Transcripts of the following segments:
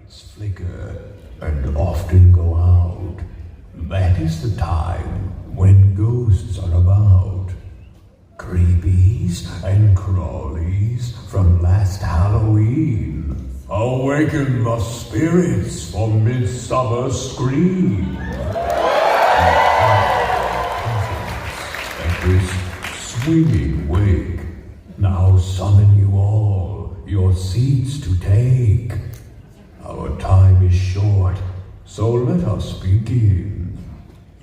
flicker and often go out. That is the time when ghosts are about. Creepies and crawlies from last Halloween. Awaken the spirits for Midsummer Scream. At this swinging wake, now summon you all, your seats to take. Our time is short, so let us begin.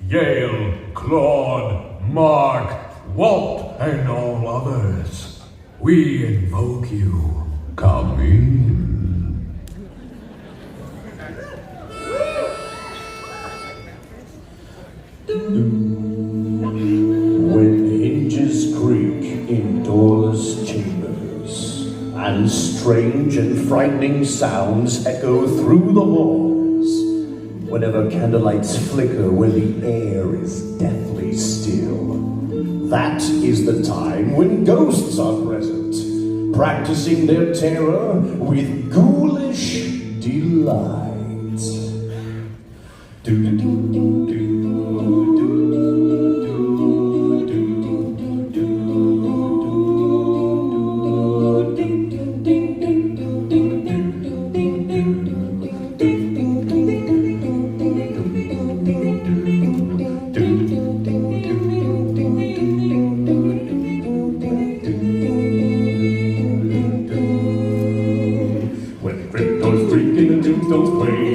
Yale, Claude, Mark, Walt, and all others, we invoke you. Come in. When hinges creak in doorless chambers, and strange and frightening sounds echo through the halls, whenever candlelights flicker when the air is deathly still, that is the time when ghosts are present, practicing their terror with ghoulish delight.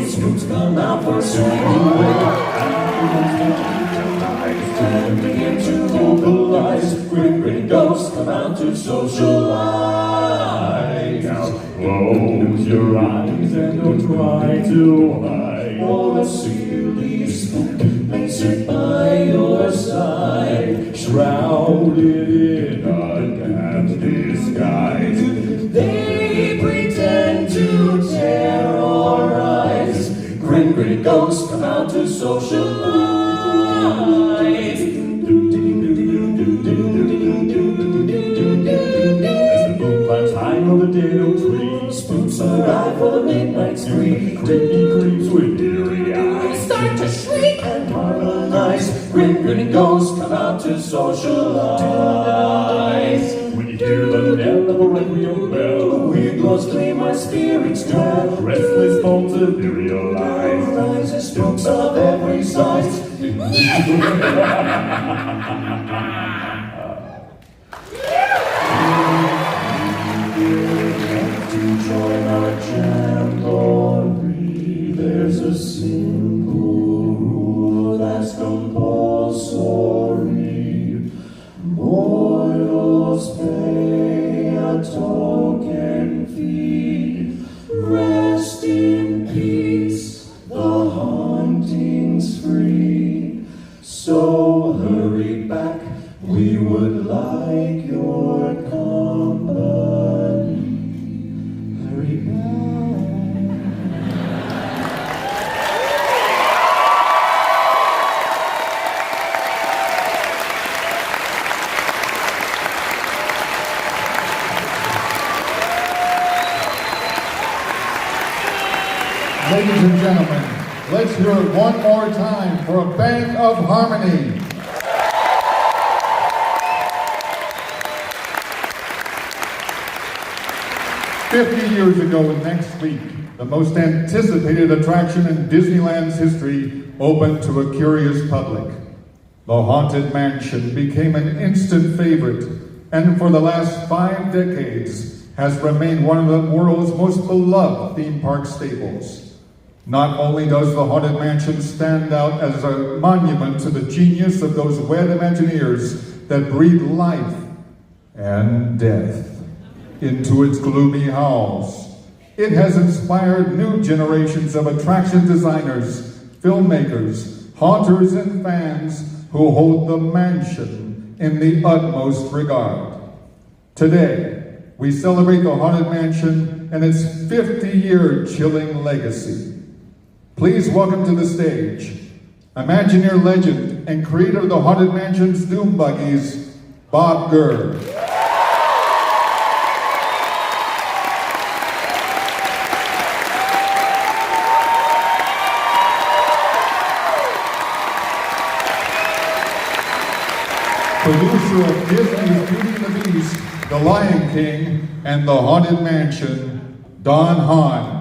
Spooks come out for a swing and begin to vocalize. Gritty ghosts come out to socialize. Now close your eyes and don't try to hide. Or a silly spook may sit by your side, shrouded in a damp disguise. They pretend to terrorize. Gritty ghosts come out to socialize. As the moon climbs high on the dado tree, spooks arrive for the midnight spree. Creepy creeps with eerie eyes start to shriek and harmonize. Gritty ghosts come out to socialize. When you hear the knell of a requiem bell, the weird glows gleam, my spirits dwell. Restless bones etherealize. Rises spooks of every size. To join our jamboree, there's a simple rule that's compulsory. Mortals pay a token fee. Rest in peace, the haunting's free. So hurry back, we would like your company. Hurry back. Ladies and gentlemen, let's hear it one more time for a Bank of Harmony. "50 years ago next week, the most anticipated attraction in Disneyland's history opened to a curious public. The Haunted Mansion became an instant favorite, and for the last 5 decades has remained one of the world's most beloved theme park staples. Not only does the Haunted Mansion stand out as a monument to the genius of those wet Imagineers that breathe life and death into its gloomy halls, it has inspired new generations of attraction designers, filmmakers, haunters, and fans who hold the mansion in the utmost regard. Today, we celebrate the Haunted Mansion and its 50-year chilling legacy. Please welcome to the stage, Imagineer legend and creator of the Haunted Mansion's Doom Buggies, Bob Gurr. producer of Disney's Beauty and the Beast, The Lion King, and The Haunted Mansion, Don Hahn.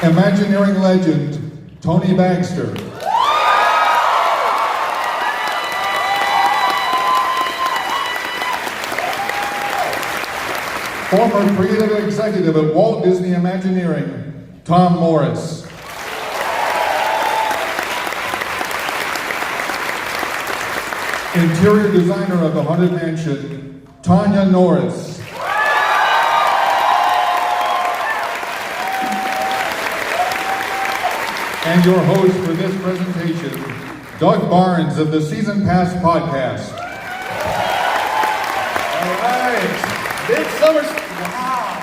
Imagineering legend, Tony Baxter. Former creative executive at Walt Disney Imagineering, Tom Morris. Interior designer of the Haunted Mansion, Tania Norris. And your host for this presentation, Doug Barnes of the Season Pass Podcast. All right, Midsummer. Wow.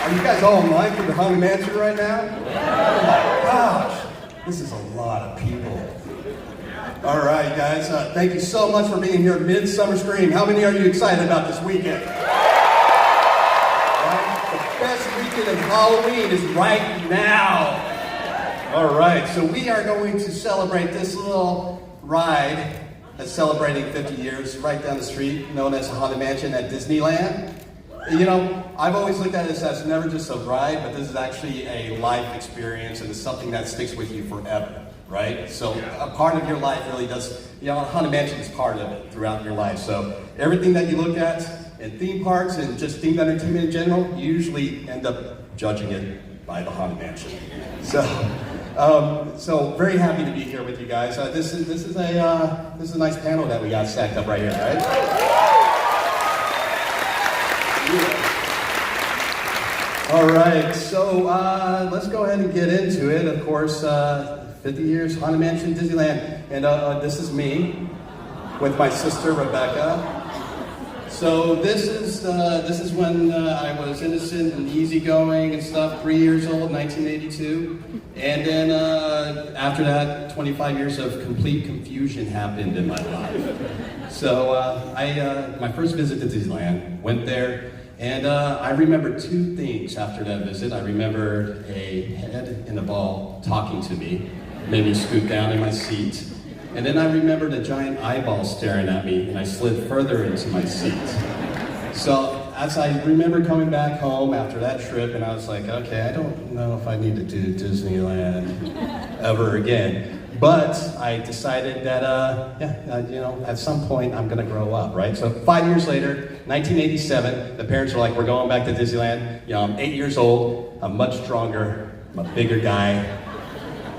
Are you guys all in line for the Haunted Mansion right now? Oh my gosh, this is a lot of people. All right, guys, thank you so much for being here at Midsummer Scream. How many are you excited about this weekend? Of Halloween is right now. All right, so we are going to celebrate this little ride that's celebrating 50 years right down the street, known as the Haunted Mansion at Disneyland. You know, I've always looked at this as never just a ride, but this is actually a life experience, and it's something that sticks with you forever, right? So a part of your life really does, you know, Haunted Mansion is part of it throughout your life. So everything that you look at in theme parks and just themed entertainment in general, you usually end up judging it by the Haunted Mansion. So very happy to be here with you guys. This is a nice panel that we got stacked up right here, right? Yeah. All right, so let's go ahead and get into it. Of course, 50 years Haunted Mansion, Disneyland, and this is me with my sister Rebecca. So this is when I was innocent and easygoing and stuff, 3 years old, 1982. And then after that, 25 years of complete confusion happened in my life. So my first visit to Disneyland, went there, and I remember two things after that visit. I remembered a head in a ball talking to me, made me scoot down in my seat. And then I remembered a giant eyeball staring at me, and I slid further into my seat. So as I remember coming back home after that trip, and I was like, okay, I don't know if I need to do Disneyland ever again. But I decided that, you know, at some point I'm gonna grow up, right? So 5 years later, 1987, the parents were like, we're going back to Disneyland. You know, I'm 8 years old, I'm much stronger, I'm a bigger guy.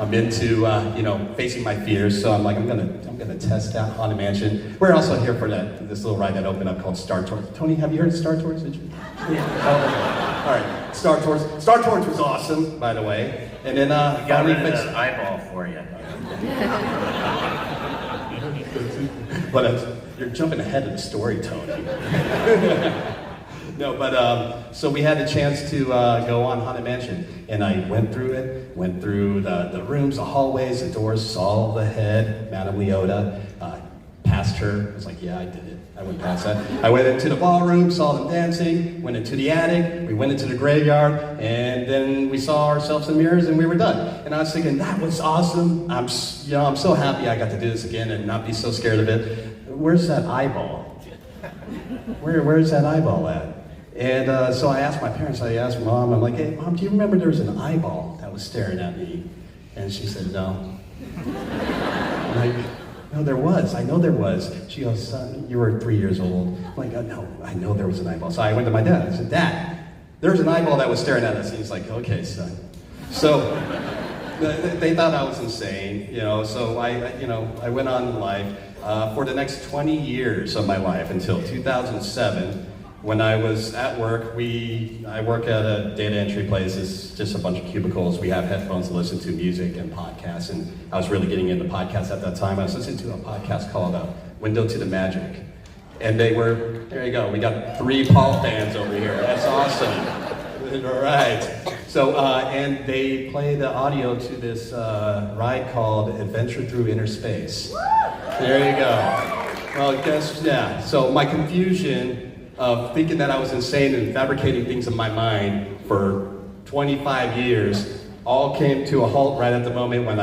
I'm into, you know, facing my fears, so I'm like, I'm gonna test out Haunted Mansion. We're also here for this little ride that opened up called Star Tours. Tony, have you heard of Star Tours? Did you? Yeah. All right, Star Tours. Star Tours was awesome, by the way. And then got rid of an eyeball for you. But you're jumping ahead of the story, Tony. No, but so we had a chance to go on Haunted Mansion, and I went through it, went through the rooms, the hallways, the doors, saw the head, Madame Leota, past her. I was like, yeah, I did it. I went past that. I went into the ballroom, saw them dancing, went into the attic, we went into the graveyard, and then we saw ourselves in mirrors, and we were done. And I was thinking, that was awesome. I'm so happy I got to do this again and not be so scared of it. Where's that eyeball? Where's that eyeball at? And so I asked my parents, I asked Mom, I'm like, hey, Mom, do you remember there was an eyeball that was staring at me? And she said, no. I'm like, no, there was. I know there was. She goes, son, you were 3 years old. I'm like, oh, no, I know there was an eyeball. So I went to my dad. I said, Dad, there's an eyeball that was staring at us. And he's like, okay, son. So they thought I was insane, you know. So I went on in life for the next 20 years of my life until 2007. When I was at work, I work at a data entry place. It's just a bunch of cubicles. We have headphones to listen to music and podcasts, and I was really getting into podcasts at that time. I was listening to a podcast called Window to the Magic. And they were, there you go, we got 3 Paul fans over here. That's awesome. All right. So, and they play the audio to this ride called Adventure Through Inner Space. There you go. Well, yeah. So my confusion of thinking that I was insane and fabricating things in my mind for 25 years all came to a halt right at the moment when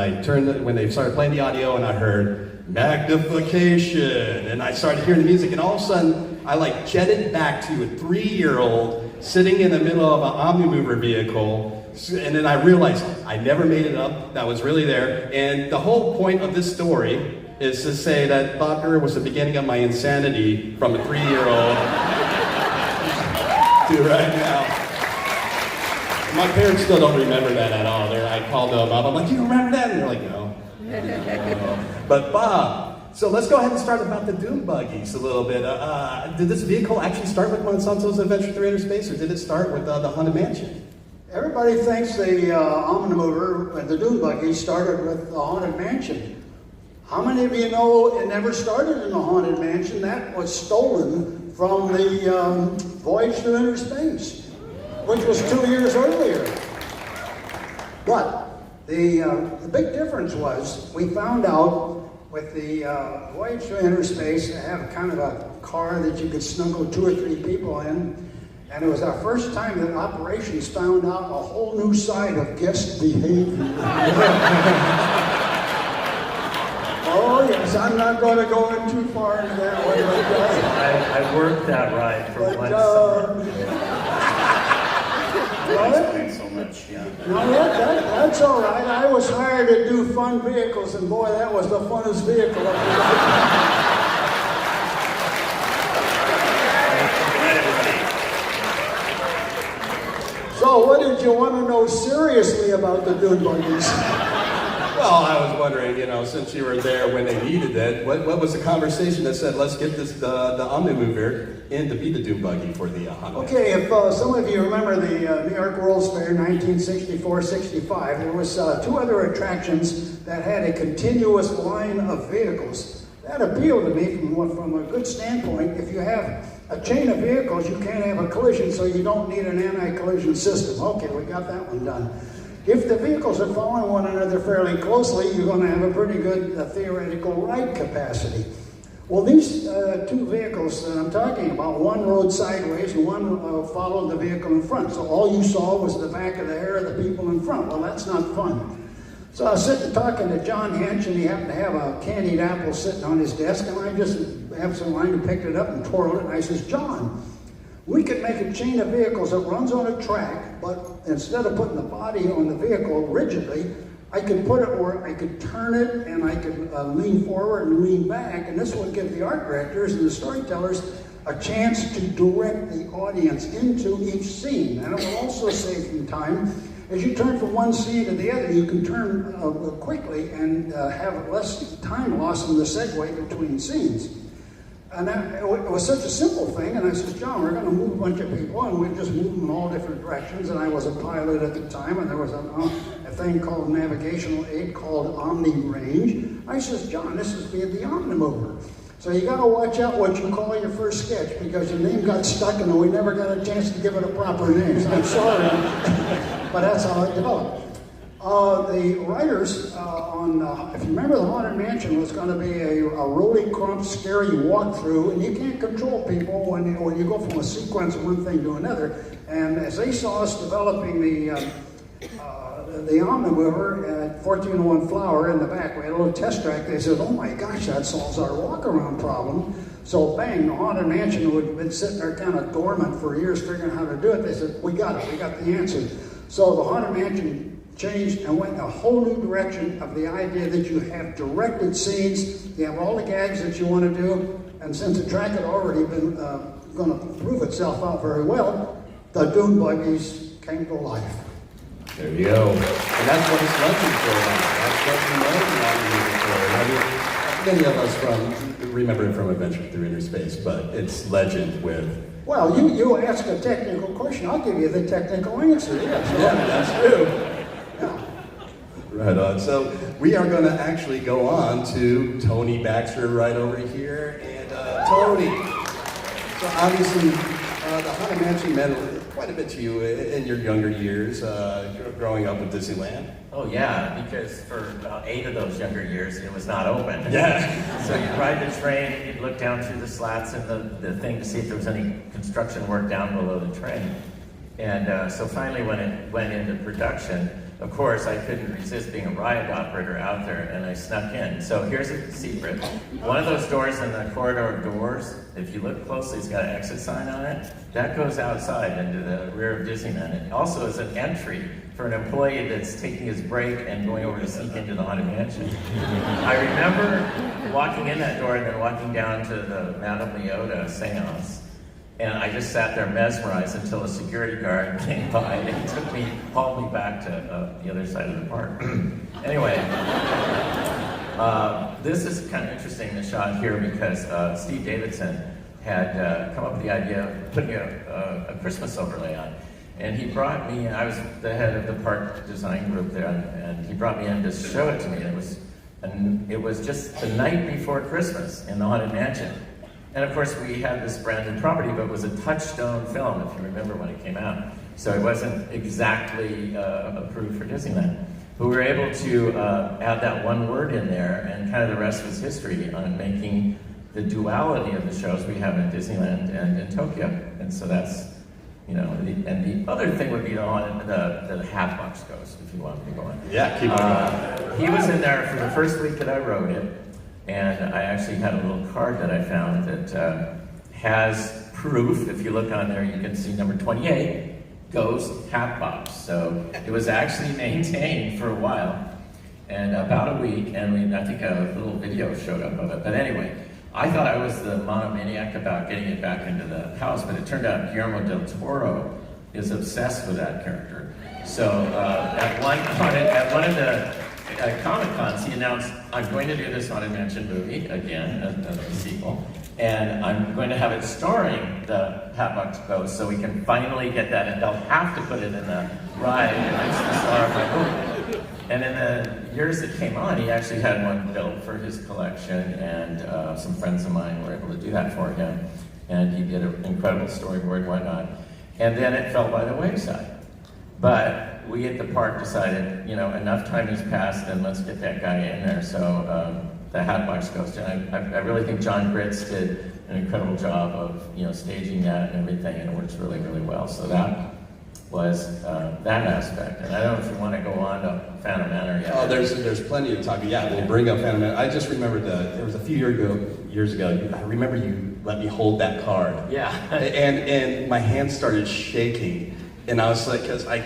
they started playing the audio and I heard magnification and I started hearing the music and all of a sudden I like jetted back to a 3-year-old sitting in the middle of an Omnimover vehicle. And then I realized I never made it up. That was really there. And the whole point of this story is to say that Bob Gurr was the beginning of my insanity from a 3-year-old to right now. My parents still don't remember that at all. I called them up. I'm like, do you remember that? And they're like, no. But Bob, so let's go ahead and start about the Doom Buggies a little bit. Did this vehicle actually start with Monsanto's Adventure Through Inner Space, or did it start with the Haunted Mansion? Everybody thinks the Omnimover and the Doom Buggy started with the Haunted Mansion. How many of you know it never started in the Haunted Mansion? That was stolen from the Voyage to Inner Space, which was 2 years earlier. But the big difference was we found out with the Voyage to Inner Space, they have kind of a car that you could snuggle 2 or 3 people in. And it was our first time that operations found out a whole new side of guest behavior. Oh yes, I'm not going to go in too far into that one. I worked that ride for one summer. What? Thanks so much, yeah. No, that's all right. I was hired to do fun vehicles, and boy, that was the funnest vehicle of the So, what did you want to know seriously about the Doom Buggies? Well, I was wondering, since you were there when they needed it, what was the conversation that said, let's get the Omnimover in to be the Doom Buggy for the Haunted Mansion? Okay, if some of you remember the New York World's Fair 1964-65, there was 2 other attractions that had a continuous line of vehicles. That appealed to me from a good standpoint. If you have a chain of vehicles, you can't have a collision, so you don't need an anti-collision system. Okay, we got that one done. If the vehicles are following one another fairly closely, you're going to have a pretty good theoretical ride capacity. Well, these 2 vehicles that I'm talking about, one rode sideways and one followed the vehicle in front. So all you saw was the back of the hair of the people in front. Well, that's not fun. So I was sitting talking to John Hench, and he happened to have a candied apple sitting on his desk, and I just absentmindedly picked it up and twirled it, and I says, John, we could make a chain of vehicles that runs on a track, but instead of putting the body on the vehicle rigidly, I could put it where I could turn it, and I could lean forward and lean back, and this would give the art directors and the storytellers a chance to direct the audience into each scene. And it will also save them time. As you turn from one scene to the other, you can turn quickly and have less time loss in the segue between scenes. And it was such a simple thing, and I said, John, we're going to move a bunch of people, and we just move them in all different directions, and I was a pilot at the time, and there was a thing called navigational aid called Omni Range. I says, John, this is via the Omnimover. So you got to watch out what you call your first sketch, because your name got stuck and we never got a chance to give it a proper name. So I'm sorry, but that's how it developed. The writers if you remember, the Haunted Mansion was going to be a rolling crump, scary walkthrough, and you can't control people when you go from a sequence of one thing to another. And as they saw us developing the Omnimover at 1401 Flower in the back, we had a little test track. They said, oh my gosh, that solves our walk-around problem. So bang, the Haunted Mansion would have been sitting there kind of dormant for years figuring out how to do it. They said, we got it, we got the answer. So the Haunted Mansion changed and went in a whole new direction of the idea that you have directed scenes, you have all the gags that you want to do, and since the track had already been going to prove itself out very well, the Doom Buggies came to life. There you go. And that's what it's legend for. That's what we know the Omnimover for. Many of us remember it from Adventure Through Inner Space, but it's legend with... Well, you ask a technical question, I'll give you the technical answer. Yes. Yeah, that's true. Yeah. Right on. So we are going to actually go on to Tony Baxter right over here. And Tony, so obviously the Haunted Mansion meant quite quite a bit to you in your younger years, growing up with Disneyland. Oh yeah, because for about 8 of those younger years, it was not open. Yeah. So you'd ride the train and you'd look down through the slats in the thing to see if there was any construction work down below the train. And so finally when it went into production, of course, I couldn't resist being a ride operator out there, and I snuck in. So here's a secret. One of those doors in the corridor of doors, if you look closely, it's got an exit sign on it. That goes outside into the rear of Disneyland. It also is an entry for an employee that's taking his break and going over to sneak into the Haunted Mansion. I remember walking in that door and then walking down to the Madame Leota seance. And I just sat there mesmerized until a security guard came by and hauled me back to the other side of the park. Anyway, this is kind of interesting, the shot here, because Steve Davidson had come up with the idea of putting a Christmas overlay on. And he brought me, I was the head of the park design group there, and he brought me in to show it to me. And it was just the night before Christmas in the Haunted Mansion. And of course, we had this brand new property, but it was a touchstone film, if you remember when it came out. So it wasn't exactly approved for Disneyland. But we were able to add that one word in there, and kind of the rest was history on making the duality of the shows we have in Disneyland and in Tokyo. And so that's, and the other thing would be the Hatbox Ghost, if you want me to go on. Yeah, keep going. He was in there for the first week that I wrote it. And I actually had a little card that I found that has proof. If you look on there, you can see number 28, Ghost Hatbox. So it was actually maintained for a while, and about a week, and I think a little video showed up of it. But anyway, I thought I was the monomaniac about getting it back into the house, but it turned out Guillermo del Toro is obsessed with that character. So at one of the Comic-Cons, he announced, I'm going to do this Haunted Mansion movie, again, a sequel, and I'm going to have it starring the Hatbox Ghost, so we can finally get that, and they'll have to put it in the ride, and it's the star of my movie. And in the years that came on, he actually had one built for his collection, and some friends of mine were able to do that for him, and he did an incredible storyboard and whatnot. And then it fell by the wayside. But we at the park decided, enough time has passed, and let's get that guy in there. So the Hatbox Ghost, and I really think John Gritz did an incredible job of staging that and everything, and it works really, really well. So that was that aspect. And I don't know if you want to go on to Phantom Manor yet. Oh, there's plenty to talk about. Yeah, we'll bring up Phantom Manor. I just remembered there was a few years ago. I remember you let me hold that card. Yeah. and my hands started shaking. And I was like, because I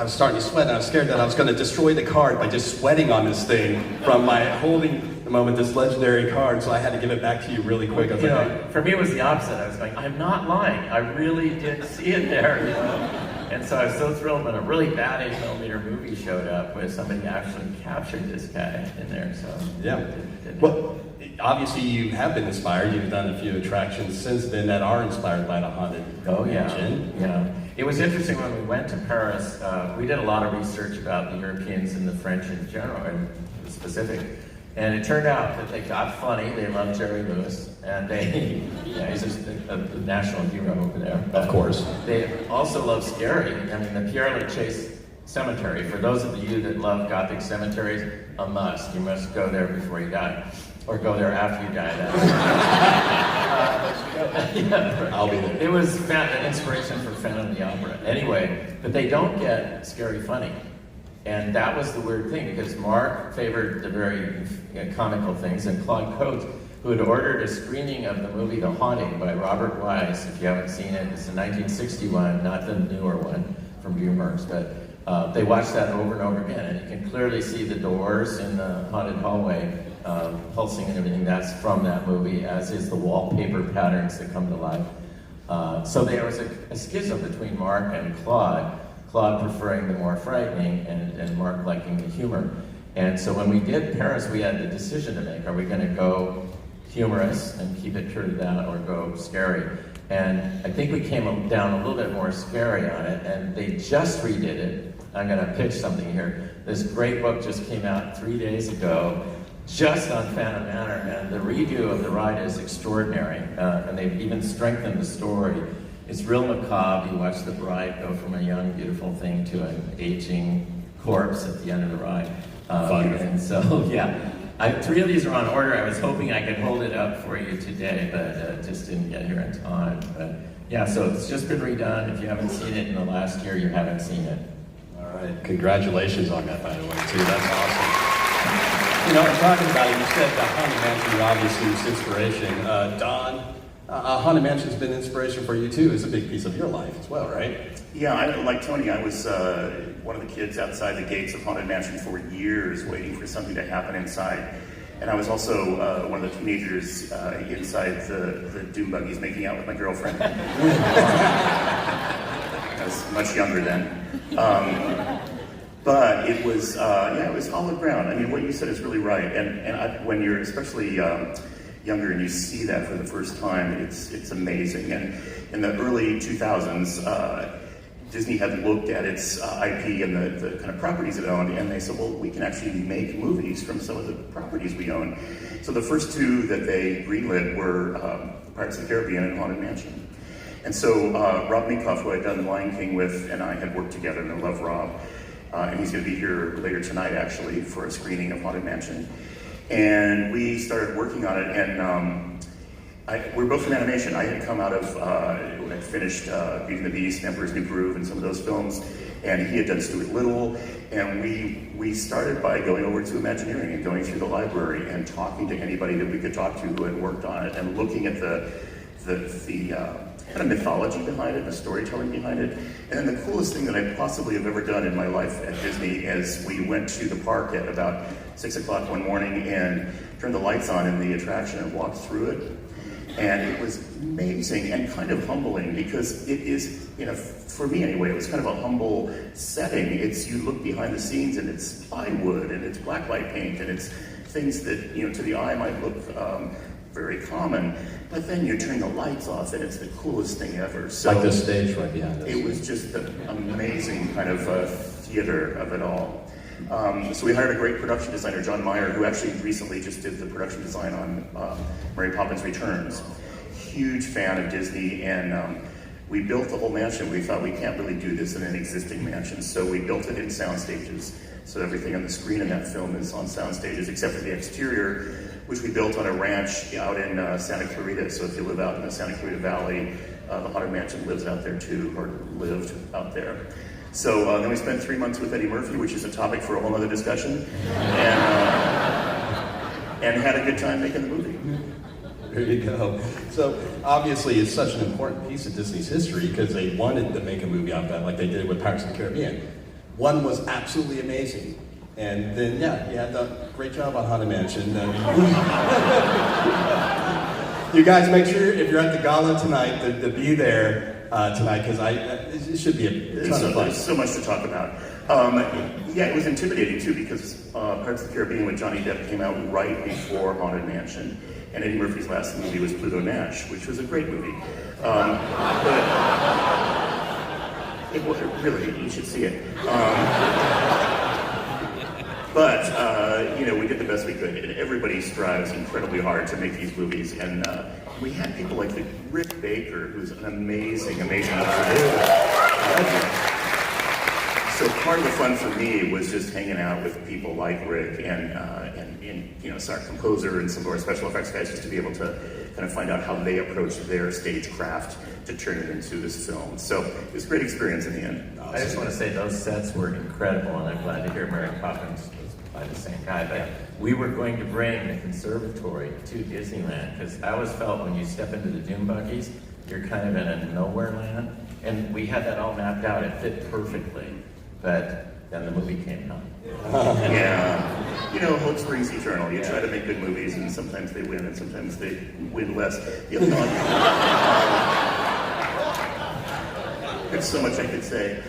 was starting to sweat, and I was scared that I was going to destroy the card by just sweating on this thing from my holding the moment this legendary card. So I had to give it back to you really quick. I was for me it was the opposite. I was like, I'm not lying. I really did see it there. And so I was so thrilled when a really bad 8mm movie showed up where somebody actually captured this guy in there. So yeah. Well, obviously you have been inspired. You've done a few attractions since then that are inspired by the Haunted Mansion. Yeah. It was interesting when we went to Paris. We did a lot of research about the Europeans and the French in general, and specific. And it turned out that they got funny. They loved Jerry Lewis, and he's just a national hero over there. Of course. They also love scary. I mean, the Pierre-Lachaise Cemetery. For those of you that love Gothic cemeteries, a must. You must go there before you die, or go there after you die. I'll be there. It was an inspiration for Phantom of the Opera. Anyway, but they don't get scary funny. And that was the weird thing, because Mark favored the very comical things, and Claude Coates, who had ordered a screening of the movie The Haunting by Robert Wise, if you haven't seen it, it's a 1961, not the newer one from DreamWorks, but they watched that over and over again, and you can clearly see the doors in the haunted hallway pulsing and everything. That's from that movie, as is the wallpaper patterns that come to life. So there was a schism between Mark and Claude preferring the more frightening and Mark liking the humor. And so when we did Paris, we had the decision to make. Are we going to go humorous and keep it true to that, or go scary? And I think we came down a little bit more scary on it, and they just redid it. I'm going to pitch something here. This great book just came out 3 days ago, just on Phantom Manor, and the redo of the ride is extraordinary. And they've even strengthened the story. It's real macabre. You watch the bride go from a young, beautiful thing to an aging corpse at the end of the ride. And so, yeah. 3 of these are on order. I was hoping I could hold it up for you today, but just didn't get here in time. But yeah, so it's just been redone. If you haven't seen it in the last year, you haven't seen it. All right. Congratulations on that, by the way, too. That's awesome. You know, talking about it, you said that Haunted Mansion obviously was inspiration. Don, Haunted Mansion's been inspiration for you, too. It's a big piece of your life as well, right? Yeah, like Tony, I was one of the kids outside the gates of Haunted Mansion for years, waiting for something to happen inside. And I was also one of the teenagers inside the Doom Buggies making out with my girlfriend. I was much younger then. But it was, it was solid ground. I mean, what you said is really right. And when you're especially younger and you see that for the first time, it's amazing. And in the early 2000s, Disney had looked at its IP and the kind of properties it owned, and they said, well, we can actually make movies from some of the properties we own. So the first 2 that they greenlit were Pirates of the Caribbean and Haunted Mansion. And so Rob Minkoff, who I'd done Lion King with, and I had worked together, and I love Rob. And he's going to be here later tonight, actually, for a screening of Haunted Mansion. And we started working on it, and we're both in animation. I had come out of, when I finished Beauty and the Beast, Emperor's New Groove, and some of those films, and he had done Stuart Little, and we started by going over to Imagineering and going through the library and talking to anybody that we could talk to who had worked on it, and looking at the kind of mythology behind it, the storytelling behind it. And then the coolest thing that I possibly have ever done in my life at Disney is we went to the park at about 6 o'clock one morning and turned the lights on in the attraction and walked through it. And it was amazing and kind of humbling, because it is, for me anyway, it was kind of a humble setting. You look behind the scenes and it's plywood and it's blacklight paint and it's things that, to the eye might look very common, but then you turn the lights off and it's the coolest thing ever. So like the stage right behind us. It was just the amazing kind of theater of it all. So we hired a great production designer, John Meyer, who actually recently just did the production design on Mary Poppins Returns. Huge fan of Disney, and we built the whole mansion. We thought we can't really do this in an existing mansion, so we built it in sound stages. So everything on the screen in that film is on sound stages, except for the exterior, which we built on a ranch out in Santa Clarita. So if you live out in the Santa Clarita Valley, the Haunted Mansion lives out there too, or lived out there. So then we spent 3 months with Eddie Murphy, which is a topic for a whole other discussion, and had a good time making the movie. There you go. So obviously it's such an important piece of Disney's history because they wanted to make a movie out of that, like they did with Pirates of the Caribbean. One was absolutely amazing. And then, yeah, you had a great job on Haunted Mansion. You guys make sure, if you're at the gala tonight, to be there tonight, because it should be a ton of fun. There's so much to talk about. Yeah, it was intimidating, too, because Pirates of the Caribbean with Johnny Depp came out right before Haunted Mansion. And Eddie Murphy's last movie was Pluto Nash, which was a great movie. Really, you should see it. We did the best we could. And everybody strives incredibly hard to make these movies. And we had people like Rick Baker, who's an amazing So part of the fun for me was just hanging out with people like Rick and our composer and some of our special effects guys, just to be able to kind of find out how they approach their stagecraft to turn it into this film. So it was a great experience in the end. I just want to say those sets were incredible, and I'm glad to hear Mary Poppins was by the same guy. But we were going to bring the conservatory to Disneyland, because I always felt when you step into the Doom Buggies, you're kind of in a nowhere land. And we had that all mapped out. It fit perfectly. But then the movie came out. Yeah. Hope springs eternal. You try to make good movies, and sometimes they win, and sometimes they win less. There's so much I could say.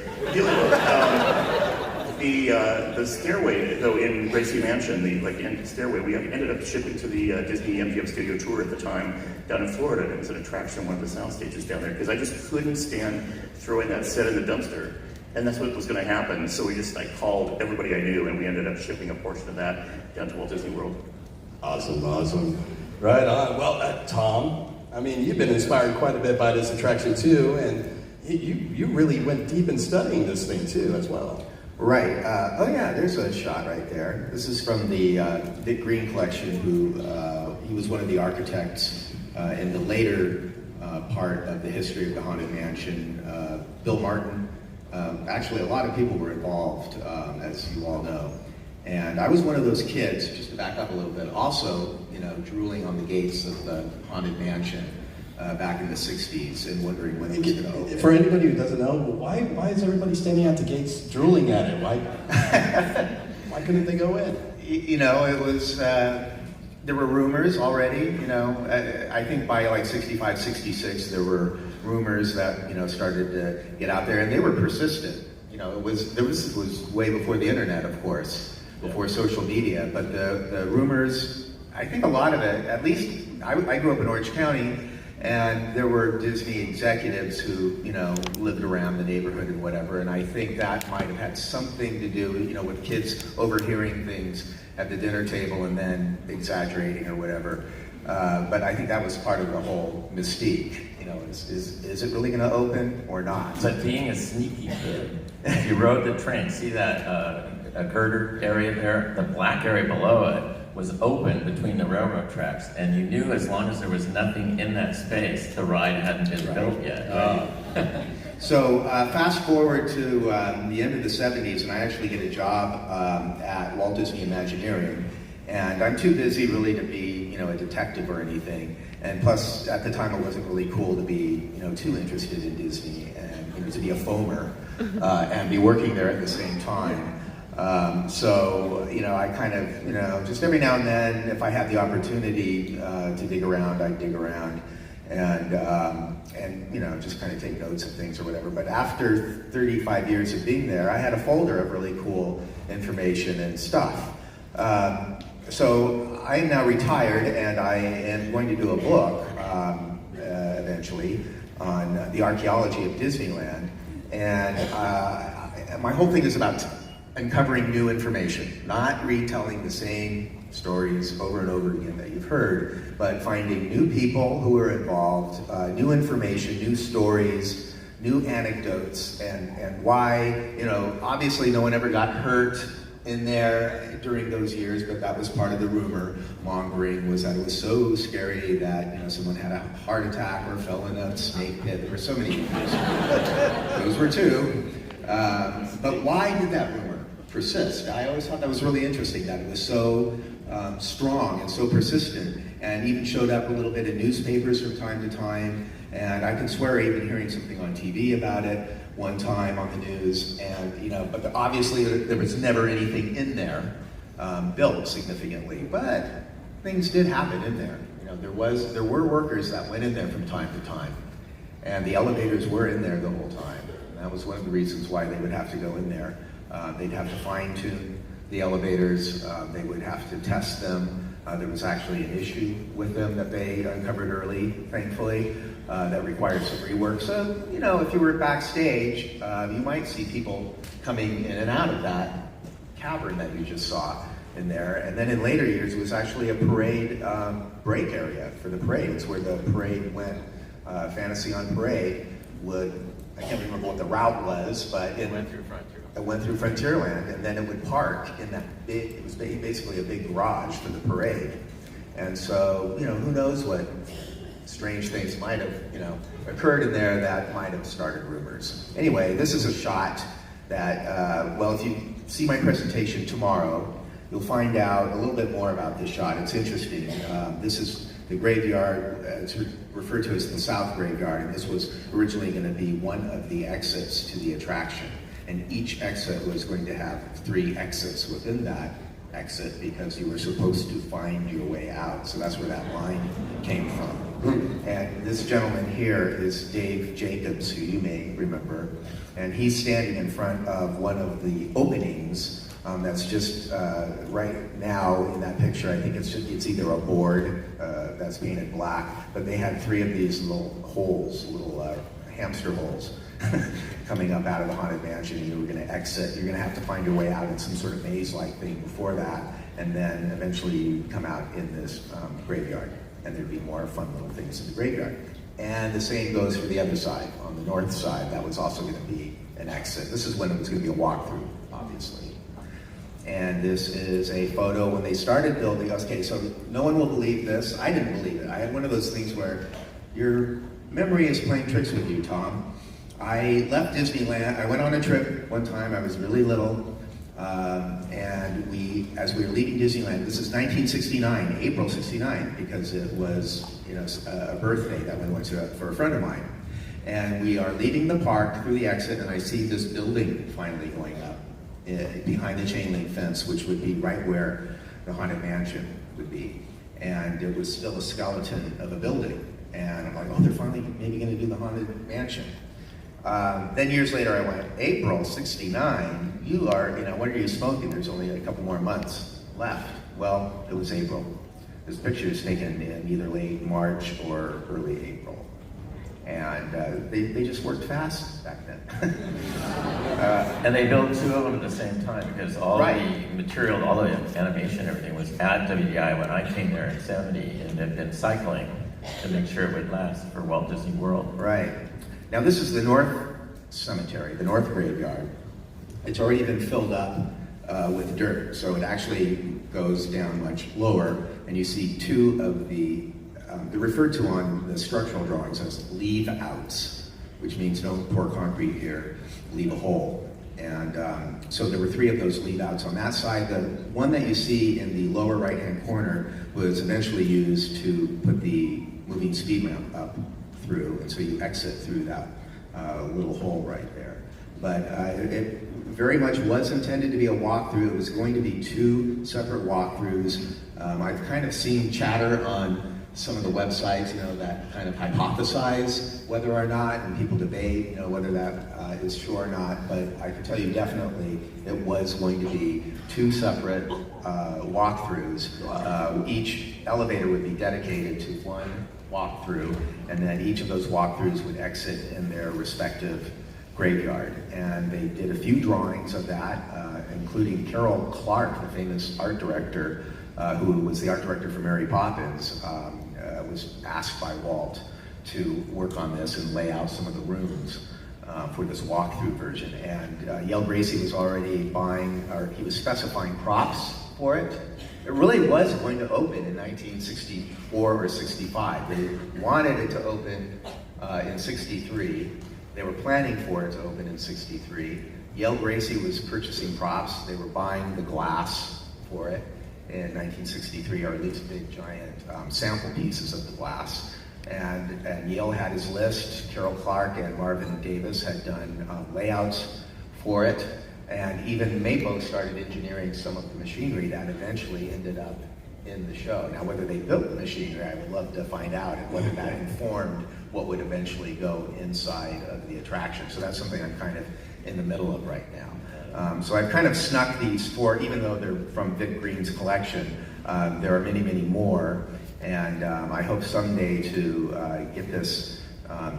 The stairway, though, in Gracie Mansion, the stairway, we ended up shipping to the Disney MGM Studio Tour at the time down in Florida. And it was an attraction, one of the sound stages down there, because I just couldn't stand throwing that set in the dumpster. And that's what was going to happen. So I called everybody I knew, and we ended up shipping a portion of that down to Walt Disney World. Awesome. Right on. Well, Tom, I mean, you've been inspired quite a bit by this attraction too, and you really went deep in studying this thing too, as well. Right. Oh yeah, there's a shot right there. This is from the Dick Green collection, who he was one of the architects in the later part of the history of the Haunted Mansion. Bill Martin. Actually, a lot of people were involved, as you all know. And I was one of those kids, just to back up a little bit, also, drooling on the gates of the Haunted Mansion back in the 60s and wondering when it was going to open. For anybody who doesn't know, why is everybody standing at the gates drooling at it? Why couldn't they go in? It was, there were rumors already, I think by like 65, 66, there were rumors that, started to get out there, and they were persistent. It was way before the internet, of course, before social media, but the rumors, I think a lot of it, at least, I grew up in Orange County, and there were Disney executives who, lived around the neighborhood and whatever, and I think that might have had something to do, with kids overhearing things at the dinner table and then exaggerating or whatever. But I think that was part of the whole mystique. Is it really going to open or not? But being a sneaky kid, if you rode the train, see that a girder area there? The black area below it was open between the railroad tracks, and you knew as long as there was nothing in that space, the ride hadn't been built yet. Right? So fast forward to the end of the 70s, and I actually get a job at Walt Disney Imagineering, and I'm too busy really to be, a detective or anything. And plus, at the time, it wasn't really cool to be, too interested in Disney and to be a foamer and be working there at the same time. So, I kind of, just every now and then, if I had the opportunity to dig around, I'd dig around and just kind of take notes of things or whatever. But after 35 years of being there, I had a folder of really cool information and stuff. So I am now retired, and I am going to do a book eventually on the archaeology of Disneyland. And my whole thing is about uncovering new information, not retelling the same stories over and over again that you've heard, but finding new people who are involved, new information, new stories, new anecdotes, and why, obviously no one ever got hurt in there during those years, but that was part of the rumor mongering, was that it was so scary that someone had a heart attack or fell in a snake pit. There were so many rumors. Those were two. But why did that rumor persist? I always thought that was really interesting, that it was so strong and so persistent, and even showed up a little bit in newspapers from time to time. And I can swear even hearing something on TV about it one time on the news, and but obviously there was never anything in there built significantly. But things did happen in there. There were workers that went in there from time to time, and the elevators were in there the whole time. And that was one of the reasons why they would have to go in there. They'd have to fine-tune the elevators. They would have to test them. There was actually an issue with them that they uncovered early, thankfully, that required some rework. So, if you were backstage, you might see people coming in and out of that cavern that you just saw in there. And then in later years, it was actually a parade break area for the parades, where the parade went. Fantasy on Parade I can't remember what the route was, but it went through Frontierland, and then it would park in that it was basically a big garage for the parade. And so, who knows what strange things might have, occurred in there that might have started rumors. Anyway, this is a shot that, if you see my presentation tomorrow, you'll find out a little bit more about this shot. It's interesting. This is the graveyard. It's referred to as the South Graveyard, and this was originally going to be one of the exits to the attraction. And each exit was going to have 3 exits within that exit, because you were supposed to find your way out. So that's where that line came from. And this gentleman here is Dave Jacobs, who you may remember. And he's standing in front of one of the openings that's just right now in that picture. I think it's either a board that's painted black, but they had 3 of these little holes, little hamster holes coming up out of the Haunted Mansion, and you were going to exit. You're going to have to find your way out in some sort of maze-like thing before that, and then eventually you come out in this graveyard. and there'd be more fun little things in the graveyard. And the same goes for the other side. On the north side, that was also going to be an exit. This is when it was going to be a walkthrough, obviously. And this is a photo when they started building. Okay, so no one will believe this. I didn't believe it. I had one of those things where your memory is playing tricks with you, Tom. I left Disneyland. I went on a trip one time. I was really little. And as we were leaving Disneyland, this is 1969, April 69, because it was, a birthday that we went to for a friend of mine. And we are leaving the park through the exit, and I see this building finally going up behind the chain link fence, which would be right where the Haunted Mansion would be. And it was still a skeleton of a building. And I'm like, oh, they're finally maybe going to do the Haunted Mansion. Then years later, I went, April 69, you are, what are you smoking? There's only a couple more months left. Well, it was April. This picture is taken in either late March or early April. And they just worked fast back then. And they built two of them at the same time because all the material, all the animation, everything was at WDI when I came there in 70 and had been cycling to make sure it would last for Walt Disney World. Right. Now this is the North Cemetery, the North Graveyard. It's already been filled up with dirt, so it actually goes down much lower, and you see two of they're referred to on the structural drawings as leave-outs, which means don't pour concrete here, leave a hole. And so there were three of those leave-outs on that side. The one that you see in the lower right-hand corner was eventually used to put the moving speed ramp up through, and so you exit through that little hole right there. But it very much was intended to be a walkthrough. It was going to be two separate walkthroughs. I've kind of seen chatter on some of the websites, that kind of hypothesize whether or not, and people debate, whether that is true or not. But I can tell you definitely it was going to be two separate walkthroughs. Each elevator would be dedicated to one walkthrough, and then each of those walkthroughs would exit in their respective graveyard. And they did a few drawings of that, including Carol Clark, the famous art director, who was the art director for Mary Poppins, was asked by Walt to work on this and lay out some of the rooms for this walkthrough version. And Yale Gracie was already he was specifying props for it. It really was going to open in 1964 or 65. They wanted it to open in 63. They were planning for it to open in 63. Yale Gracie was purchasing props. They were buying the glass for it in 1963, or at least big giant sample pieces of the glass. And Yale had his list. Carol Clark and Marvin Davis had done layouts for it. And even Mapo started engineering some of the machinery that eventually ended up in the show. Now, whether they built the machinery, I would love to find out, and whether that informed what would eventually go inside of the attraction. So that's something I'm kind of in the middle of right now. So I've kind of snuck these four, even though they're from Vic Green's collection. There are many, many more, and I hope someday to get this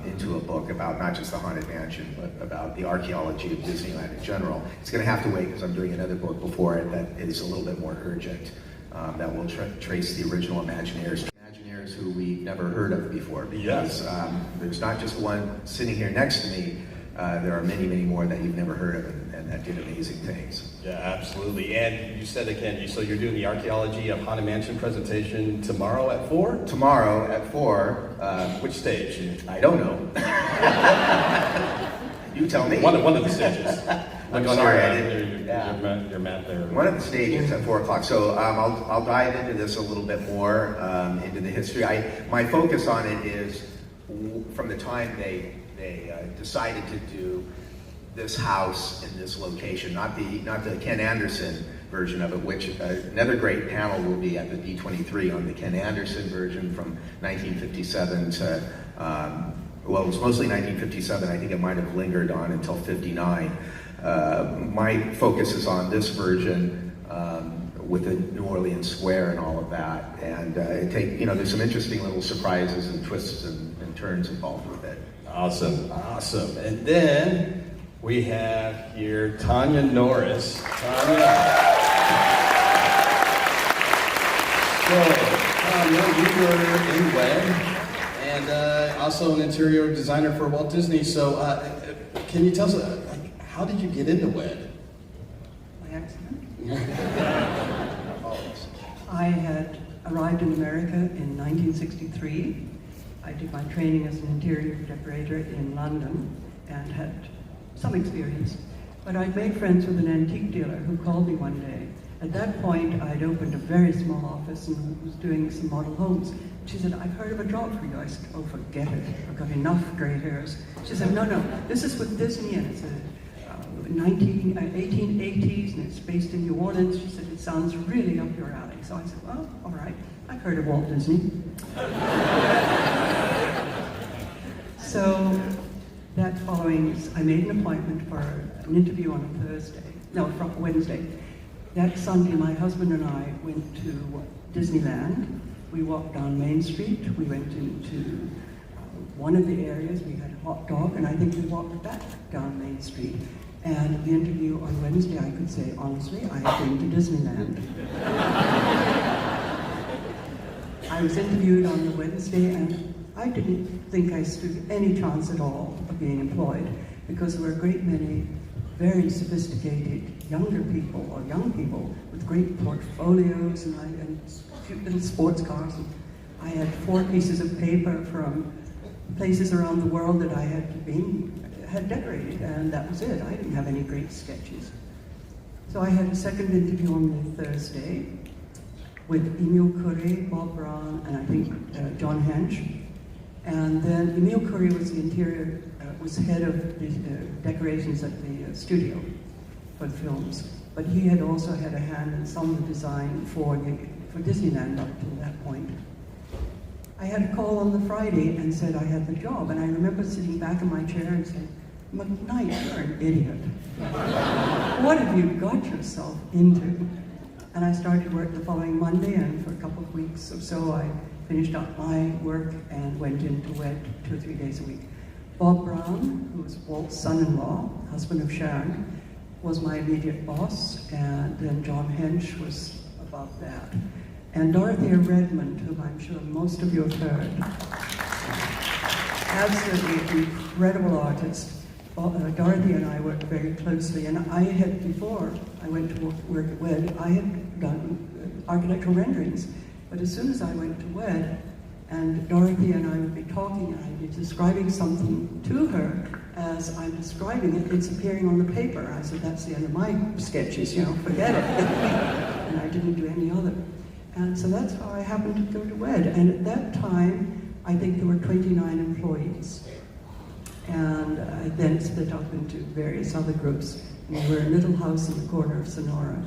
into a book about not just the Haunted Mansion, but about the archaeology of Disneyland in general. It's going to have to wait because I'm doing another book before it that is a little bit more urgent, that will trace the original Imagineers who we've never heard of before. Because there's not just one sitting here next to me. There are many, many more that you've never heard of and that did amazing things. Yeah, absolutely. And you said again, so you're doing the Archaeology of Haunted Mansion presentation tomorrow at 4? Tomorrow at 4. Which stage? I don't know. You tell me. One of the stages. I'm sorry, I didn't. Your map there. One of the stages at 4 o'clock. So I'll dive into this a little bit more, into the history. My focus on it is from the time they decided to do this house in this location, not the Ken Anderson version of it, which another great panel will be at the D23 on the Ken Anderson version from 1957 to, well, it was mostly 1957. I think it might have lingered on until 59. My focus is on this version with the New Orleans Square and all of that. And there's some interesting little surprises and twists and turns involved with it. Awesome. And then we have here Tania Norris. Tania. So, Tania, you were in WED, and also an interior designer for Walt Disney. So, can you tell us, how did you get into WED? By accident. I had arrived in America in 1963. I did my training as an interior decorator in London and had some experience. But I'd made friends with an antique dealer who called me one day. At that point, I'd opened a very small office and was doing some model homes. She said, I've heard of a job for you. I said, oh, forget it. I've got enough gray hairs. She said, no, this is with Disney, and it's a 1880s, and it's based in New Orleans. She said, it sounds really up your alley. So I said, well, all right. I've heard of Walt Disney. So that following, I made an appointment for an interview on a Wednesday. That Sunday, my husband and I went to Disneyland. We walked down Main Street. We went into one of the areas. We had a hot dog, and I think we walked back down Main Street. And the interview on Wednesday, I could say, honestly, I had been to Disneyland. I was interviewed on the Wednesday, and I didn't think I stood any chance at all of being employed, because there were a great many very sophisticated younger people, or young people, with great portfolios and cute little sports cars. And I had 4 pieces of paper from places around the world that I had decorated, and that was it. I didn't have any great sketches. So I had a second interview on the Thursday with Emile Curry, Bob Brown, and I think John Hahn. And then Emile Curry was head of the decorations at the studio for the films. But he had also had a hand in some of the design for Disneyland up to that point. I had a call on the Friday and said I had the job, and I remember sitting back in my chair and saying, McKnight, you're an idiot. What have you got yourself into? And I started work the following Monday, and for a couple of weeks or so I finished up my work and went into WED 2 or 3 days a week. Bob Brown, who was Walt's son-in-law, husband of Sharon, was my immediate boss, and then John Hench was above that. And Dorothea Redmond, whom I'm sure most of you have heard, absolutely incredible artist. Dorothy and I worked very closely, and I had, before I went to work at WED, I had done architectural renderings. But as soon as I went to WED, and Dorothy and I would be talking, and I'd be describing something to her, as I'm describing it, it's appearing on the paper. I said, that's the end of my sketches, forget it. And I didn't do any other. And so that's how I happened to go to WED. And at that time, I think there were 29 employees. And I then split up into various other groups. We were a little house in the corner of Sonora.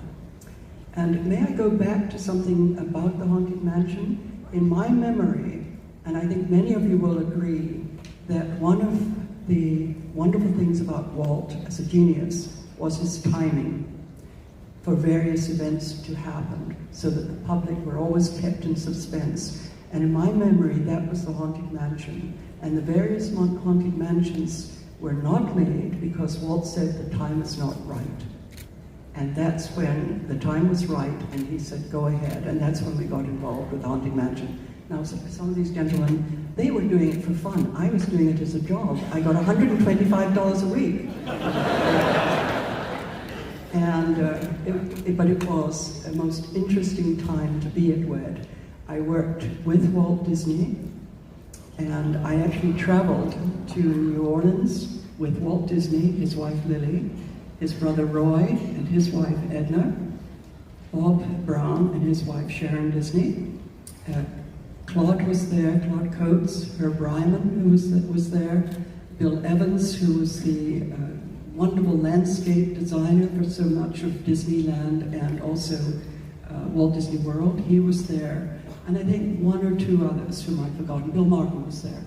And may I go back to something about the Haunted Mansion? In my memory, and I think many of you will agree, that one of the wonderful things about Walt as a genius was his timing for various events to happen, so that the public were always kept in suspense. And in my memory, that was the Haunted Mansion. And the various Haunted Mansions were not made because Walt said the time is not right. And that's when the time was right, and he said, go ahead. And that's when we got involved with Haunted Mansion. Now, some of these gentlemen, they were doing it for fun. I was doing it as a job. I got $125 a week. And but it was a most interesting time to be at WED. I worked with Walt Disney, and I actually traveled to New Orleans with Walt Disney, his wife Lily, his brother Roy, and his wife Edna, Bob Brown and his wife Sharon Disney. Claude was there, Claude Coates, Herb Ryman, who was there, Bill Evans, who was the wonderful landscape designer for so much of Disneyland and also Walt Disney World. He was there. And I think 1 or 2 others whom I've forgotten. Bill Martin was there.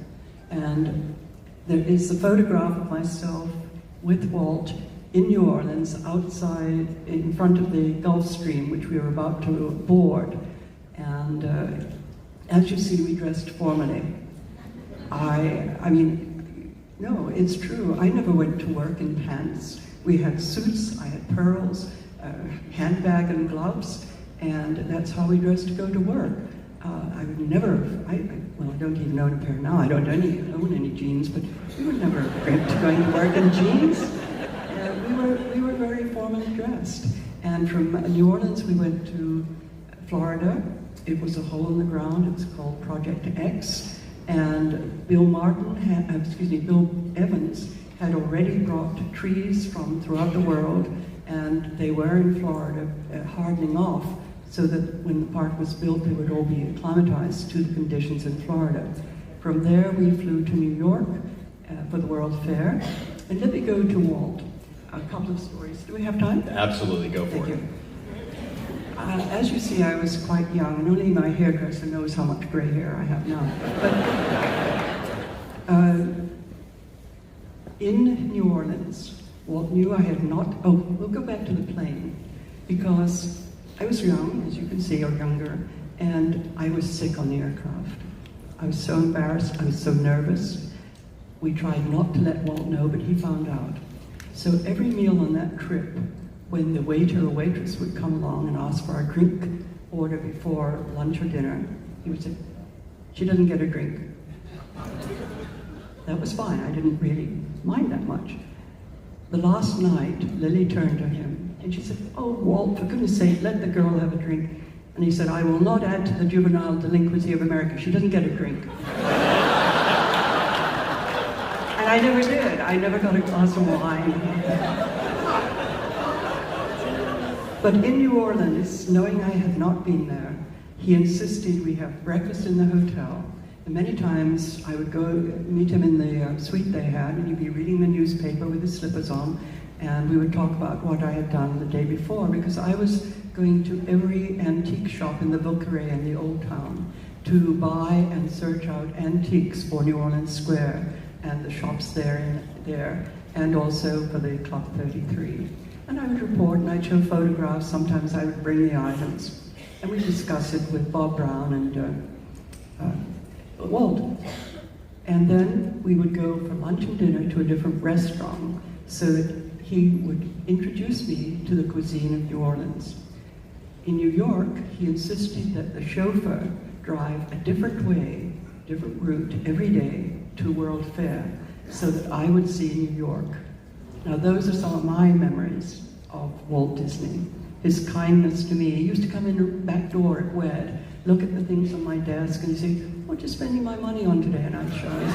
And there is a photograph of myself with Walt in New Orleans, outside, in front of the Gulf Stream, which we were about to board. And as you see, we dressed formally. I mean, no, it's true. I never went to work in pants. We had suits, I had pearls, handbag and gloves, and that's how we dressed to go to work. I would never, well, I don't even own a pair now. I don't own any jeans, but we would never dreamt of going to work in jeans. We were very formally dressed. And from New Orleans, we went to Florida. It was a hole in the ground. It was called Project X. And Bill Evans had already brought trees from throughout the world, and they were in Florida hardening off so that when the park was built, they would all be acclimatized to the conditions in Florida. From there, we flew to New York for the World Fair. And let me go to Walt. A couple of stories. Do we have time? Absolutely, go for it. As you see, I was quite young, and only my hairdresser knows how much gray hair I have now. But in New Orleans, Walt knew I had not... Oh, we'll go back to the plane, because I was young, as you can see, or younger, and I was sick on the aircraft. I was so embarrassed, I was so nervous. We tried not to let Walt know, but he found out. So every meal on that trip, when the waiter or waitress would come along and ask for our drink order before lunch or dinner, he would say, "She doesn't get a drink." That was fine, I didn't really mind that much. The last night, Lily turned to him and she said, "Oh, Walt, for goodness sake, let the girl have a drink." And he said, "I will not add to the juvenile delinquency of America. She doesn't get a drink." And I never did. I never got a glass of wine. But in New Orleans, knowing I had not been there, he insisted we have breakfast in the hotel. And many times I would go meet him in the suite they had, and he'd be reading the newspaper with his slippers on, and we would talk about what I had done the day before, because I was going to every antique shop in the Villeray in the Old Town to buy and search out antiques for New Orleans Square and the shops there, and also for the Club 33. And I would report, and I'd show photographs. Sometimes I would bring the items, and we'd discuss it with Bob Brown and Walt. And then we would go for lunch and dinner to a different restaurant so that he would introduce me to the cuisine of New Orleans. In New York, he insisted that the chauffeur drive a different way, different route every day to World Fair so that I would see New York. Now those are some of my memories of Walt Disney. His kindness to me. He used to come in the back door at WED, look at the things on my desk, and he'd say, "What are you spending my money on today?" And I'd show. And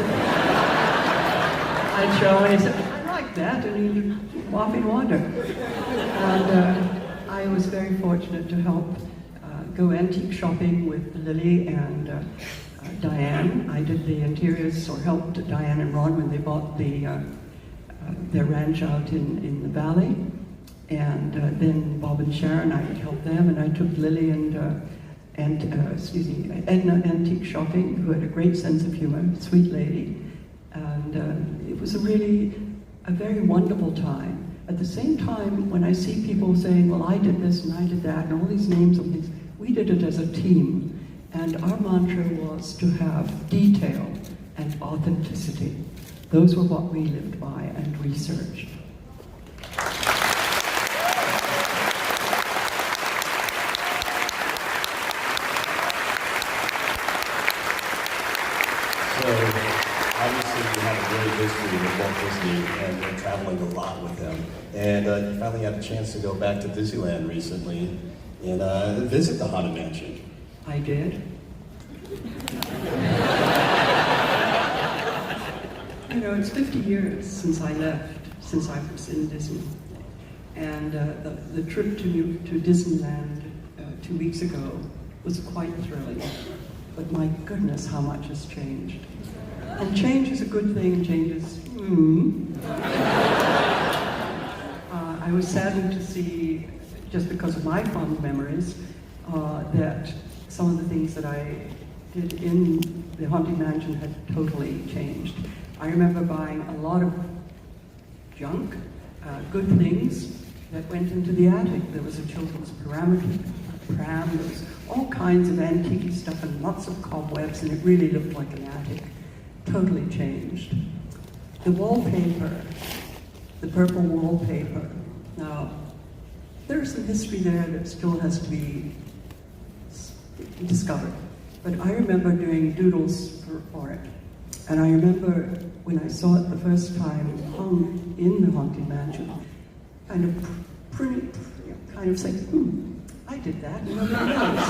he said, "I like that," and he'd off in wander. And I was very fortunate to help go antique shopping with Lily and Diane. I did the interiors, or helped Diane and Ron when they bought their ranch out in the valley. And then Bob and Sharon, I helped them, and I took Lily and Edna antique shopping, who had a great sense of humor, sweet lady. And it was a very wonderful time. At the same time, when I see people saying, "Well, I did this and I did that," and all these names of things, we did it as a team. And our mantra was to have detail and authenticity. Those were what we lived by and researched. So, obviously, you have a great history with Walt Disney and traveling a lot with him. And you finally had a chance to go back to Disneyland recently and visit the Haunted Mansion. I did. You know, it's 50 years since I left, since I was in Disney. And the trip to Disneyland 2 weeks ago was quite thrilling. But my goodness, how much has changed. And change is a good thing, change is, I was saddened to see, just because of my fond memories, that some of the things that I did in the Haunted Mansion had totally changed. I remember buying a lot of junk, good things that went into the attic. There was a children's pram, there was all kinds of antique stuff and lots of cobwebs, and it really looked like an attic. Totally changed. The wallpaper, the purple wallpaper. Now, there's some history there that still has to be discovered. But I remember doing doodles for it. And I remember when I saw it the first time hung in the Haunted Mansion, kind of saying, I did that, and nobody knows.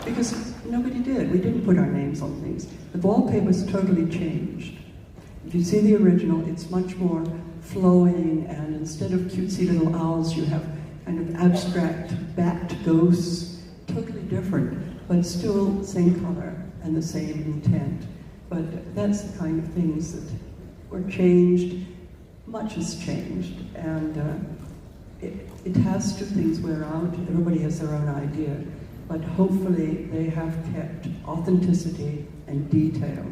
Because nobody did. We didn't put our names on things. The wallpaper's totally changed. If you see the original, it's much more flowing, and instead of cutesy little owls, you have kind of abstract bat ghosts, totally different, but still same color and the same intent. But that's the kind of things that were changed. Much has changed, and it has to, things wear out. Everybody has their own idea, but hopefully they have kept authenticity and detail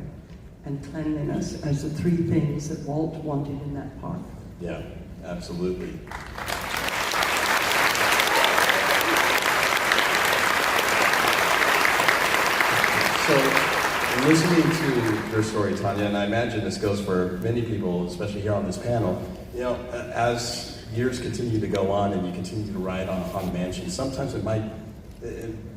and cleanliness as the three things that Walt wanted in that park. Yeah, absolutely. So, listening to your story, Tania, and I imagine this goes for many people, especially here on this panel, you know, as years continue to go on and you continue to ride on the mansion, sometimes it might,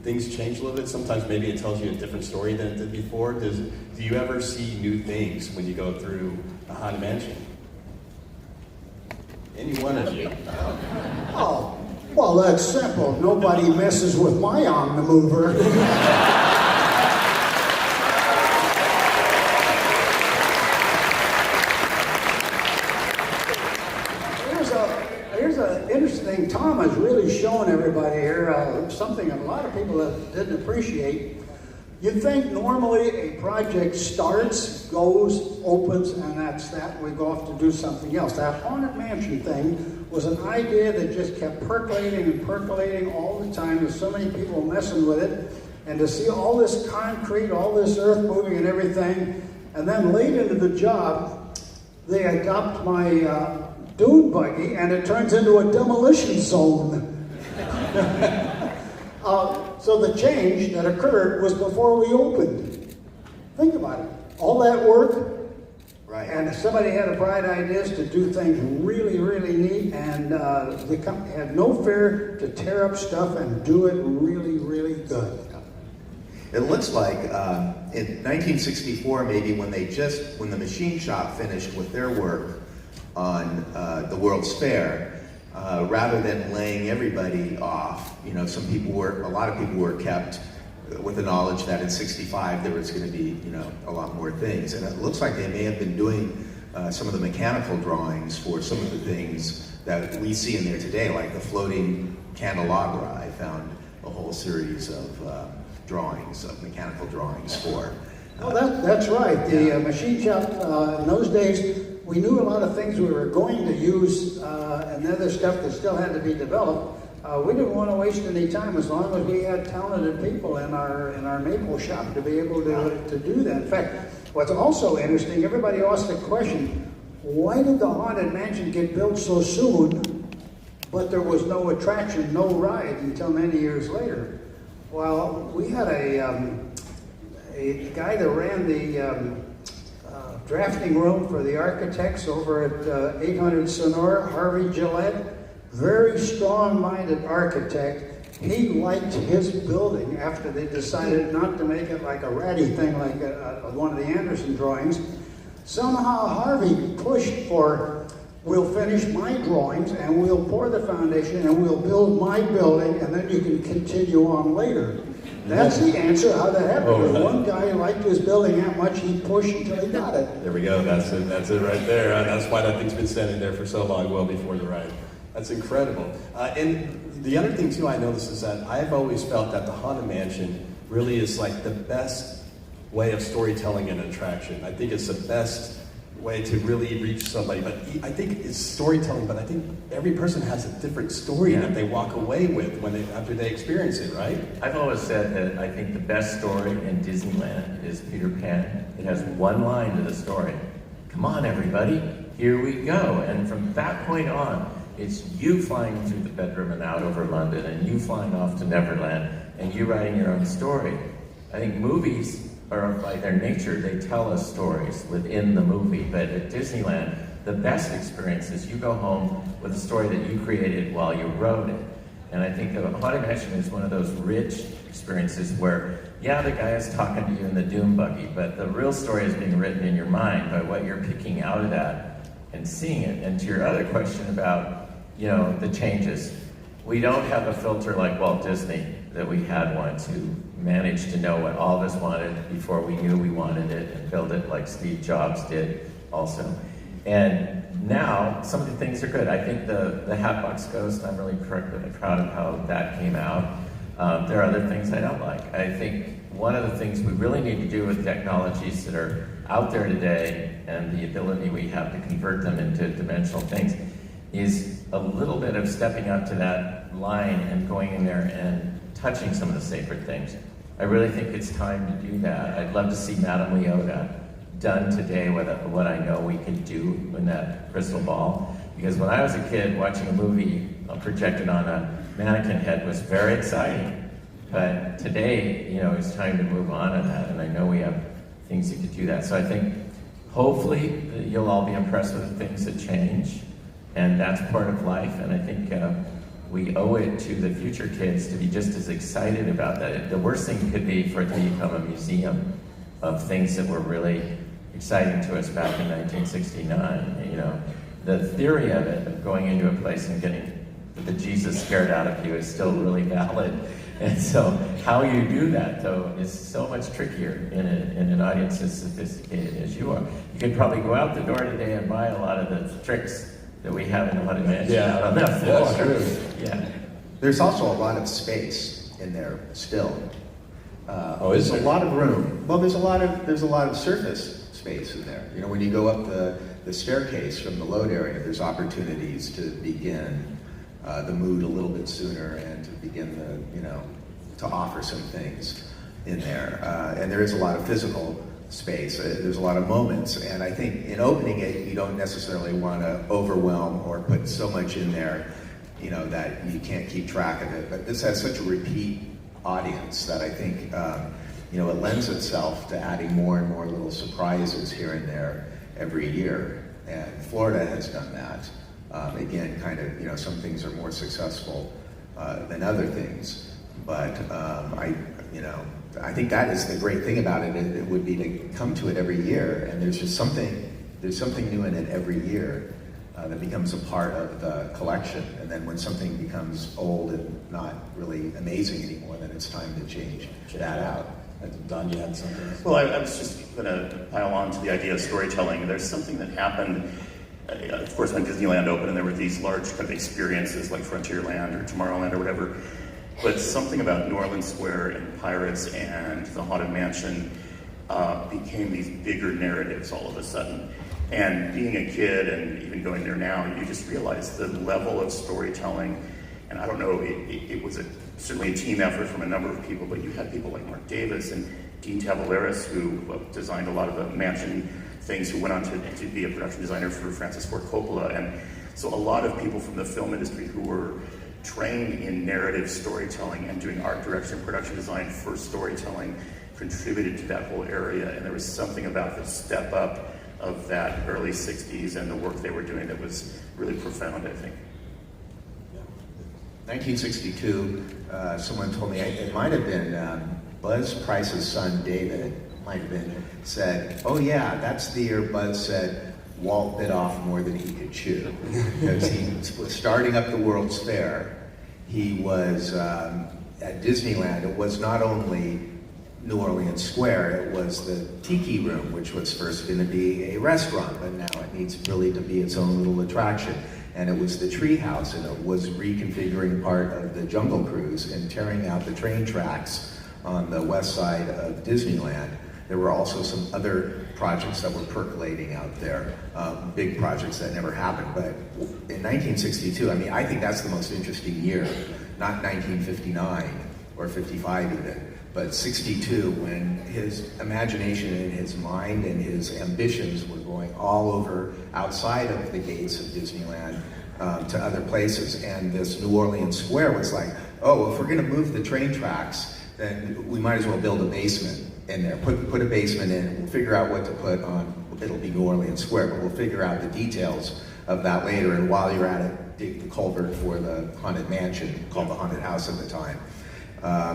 things change a little bit. Sometimes maybe it tells you a different story than it did before. Do you ever see new things when you go through a Haunted Mansion? Any one of you? Oh, well, that's simple. Nobody messes with my Omnimover. Here's an interesting thing. Tom has really shown everybody here something that a lot of people didn't appreciate. You'd think normally a project starts, goes, opens, and that's that. We go off to do something else. That Haunted Mansion thing was an idea that just kept percolating and percolating all the time. There's so many people messing with it. And to see all this concrete, all this earth moving and everything, and then late into the job, they adopt my dune buggy, and it turns into a demolition zone. So the change that occurred was before we opened. Think about it. All that work, Right. and somebody had a bright ideas to do things really, really neat, and the company had no fear to tear up stuff and do it really, really good. It looks like in 1964, maybe when the machine shop finished with their work on the World's Fair, rather than laying everybody off, you know, a lot of people were kept with the knowledge that in '65 there was going to be, you know, a lot more things. And it looks like they may have been doing some of the mechanical drawings for some of the things that we see in there today, like the floating candelabra. I found a whole series of drawings, of mechanical drawings for. Well, that's right. The machine shop in those days, we knew a lot of things we were going to use and other stuff that still had to be developed. We didn't want to waste any time as long as we had talented people in our maple shop to be able to do that. In fact, what's also interesting, everybody asked the question, why did the Haunted Mansion get built so soon, but there was no attraction, no ride until many years later? Well, we had a guy that ran the drafting room for the architects over at 800 Sonora, Harvey Gillette, very strong-minded architect. He liked his building after they decided not to make it like a ratty thing like one of the Anderson drawings. Somehow Harvey pushed for, we'll finish my drawings and we'll pour the foundation and we'll build my building and then you can continue on later. That's the answer, how that happened. Right. One guy liked his building that much, he pushed until he got it. There we go. That's it right there. That's why that thing's been standing there for so long, well before the ride. That's incredible. And the other thing, too, I noticed is that I've always felt that the Haunted Mansion really is like the best way of storytelling an attraction. I think it's the best way to really reach somebody. But I think it's storytelling, but I think every person has a different story that they walk away with after they experience it, right? I've always said that I think the best story in Disneyland is Peter Pan. It has one line to the story. Come on, everybody, here we go. And from that point on, it's you flying through the bedroom and out over London, and you flying off to Neverland, and you writing your own story. I think movies are, by their nature, they tell us stories within the movie. But at Disneyland, the best experience is you go home with a story that you created while you wrote it. And I think the Haunted Mansion is one of those rich experiences where, yeah, the guy is talking to you in the doom buggy, but the real story is being written in your mind by what you're picking out of that and seeing it. And to your other question about, you know, the changes, we don't have a filter like Walt Disney that we had once, who managed to know what all of us wanted before we knew we wanted it and build it like Steve Jobs did also. And now, some of the things are good. I think the Hatbox Ghost, I'm really proud of how that came out. There are other things I don't like. I think one of the things we really need to do with technologies that are out there today and the ability we have to convert them into dimensional things is a little bit of stepping up to that line and going in there and touching some of the sacred things. I really think it's time to do that. I'd love to see Madame Leota done today with what I know we can do in that crystal ball. Because when I was a kid, watching a movie projected on a mannequin head was very exciting. But today, you know, it's time to move on to that, and I know we have things that could do that. So I think, hopefully, you'll all be impressed with the things that change, and that's part of life, and I think we owe it to the future kids to be just as excited about that. The worst thing could be for it to become a museum of things that were really exciting to us back in 1969. You know, the theory of it, of going into a place and getting the Jesus scared out of you, is still really valid. And so how you do that, though, is so much trickier in an audience as sophisticated as you are. You could probably go out the door today and buy a lot of the tricks that we have in the Haunted Mansion out on that floor. That's true. Yeah. There's also a lot of space in there still. Is there's there? a lot of room. Well, there's a lot of surface space in there. You know, when you go up the staircase from the load area, there's opportunities to begin the mood a little bit sooner and to begin to offer some things in there. And there is a lot of physical space. There's a lot of moments, and I think in opening it, you don't necessarily want to overwhelm or put so much in there, you know, that you can't keep track of it. But this has such a repeat audience that I think, you know, it lends itself to adding more and more little surprises here and there every year. And Florida has done that. Again, kind of, you know, some things are more successful than other things, but I think that is the great thing about it. It would be to come to it every year, and there's something new in it every year that becomes a part of the collection. And then when something becomes old and not really amazing anymore, then it's time to change that out. Don, you had something? Well, I was just going to pile on to the idea of storytelling. There's something that happened, of course, when Disneyland opened, and there were these large kind of experiences like Frontierland or Tomorrowland or whatever. But something about New Orleans Square and Pirates and the Haunted Mansion became these bigger narratives all of a sudden. And being a kid and even going there now, you just realize the level of storytelling. And I don't know, it was certainly a team effort from a number of people, but you had people like Mark Davis and Dean Tavoularis, who designed a lot of the mansion things, who went on to be a production designer for Francis Ford Coppola. And so a lot of people from the film industry who were trained in narrative storytelling and doing art direction, production design for storytelling contributed to that whole area. And there was something about the step up of that early 60s and the work they were doing that was really profound, I think. 1962, someone told me, it might have been Buzz Price's son, David, might have been, said, "Oh yeah, that's the year Buzz said Walt bit off more than he could chew." Because he was starting up the World's Fair. He was at Disneyland. It was not only New Orleans Square, it was the Tiki Room, which was first going to be a restaurant, but now it needs really to be its own little attraction. And it was the Tree House, and it was reconfiguring part of the Jungle Cruise and tearing out the train tracks on the west side of Disneyland. There were also some other projects that were percolating out there, big projects that never happened. But in 1962, I mean, I think that's the most interesting year, not 1959 or 55 even, but 62, when his imagination and his mind and his ambitions were going all over outside of the gates of Disneyland to other places. And this New Orleans Square was like, oh, if we're gonna move the train tracks, then we might as well build a basement in there. Put a basement in, we'll figure out what to put on, it'll be New Orleans Square, but we'll figure out the details of that later. And while you're at it, dig the culvert for the haunted mansion, called the haunted house at the time.